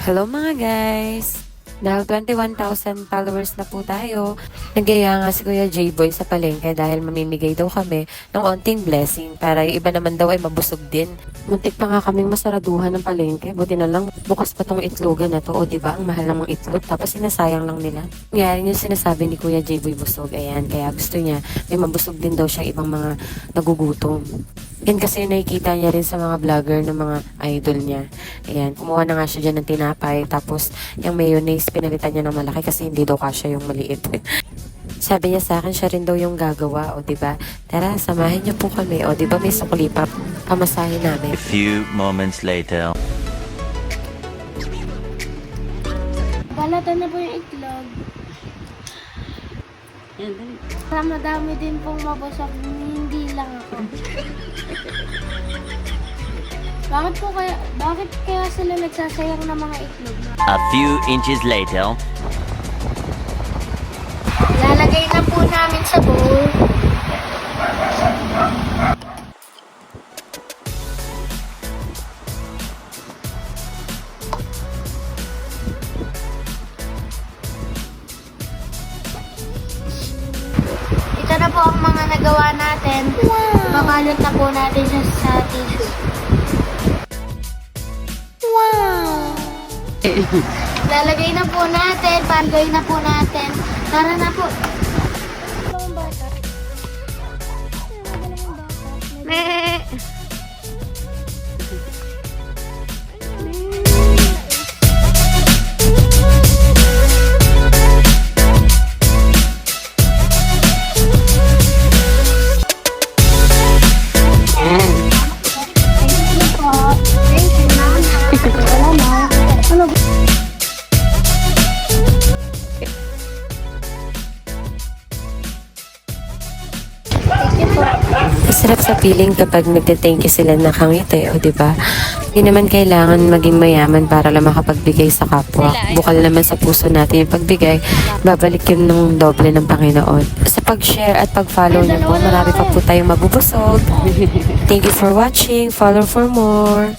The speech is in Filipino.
Hello mga guys! Dahil 21,000 followers na po tayo, nagaya nga si Kuya J-Boy sa palengke dahil mamimigay daw kami ng onting blessing para yung iba naman daw ay mabusog din. Muntik pa nga kaming masaraduhan ng palengke, buti na lang bukas pa tong itlogan na to, o diba ang mahal namang itlog, tapos sinasayang lang nila. Ngayon yung sinasabi ni Kuya J-Boy busog, ayan, kaya gusto niya may mabusog din daw siya ibang mga nagugutom. Yan kasi nakikita niya rin sa mga vlogger ng mga idol niya. Ayan, kumuha na nga siya dyan ng tinapay. Tapos, yung mayonnaise, pinalitan niya ng malaki kasi hindi daw kasya yung maliit. Sabi niya sa akin, siya rin daw yung gagawa. O, diba? Tara, samahin niyo po kami. O, diba may sukli pa. Pamasahin namin. A few moments later. Balatan na po yung itlog. Para madami din pong mabusog, hindi lang ako. Bakit kaya sila nagsasayang ng mga itlog? A few inches later. Lalagay na po namin sa bowl. Ito na po ang mga nagawa natin. Babalot na po natin siya sa tissue. Wow! Lalagay na po natin, pangay na po natin. Tara na po. Me. Masarap sa feeling kapag nagte-thank you sila nakangiti, o diba? Hindi naman kailangan maging mayaman para lang makapagbigay sa kapwa. Bukal naman sa puso natin yung pagbigay, babalik yun ng doble ng Panginoon. Sa pag-share at pag-follow niyo po, marami pa po tayong mabubusog. Thank you for watching. Follow for more.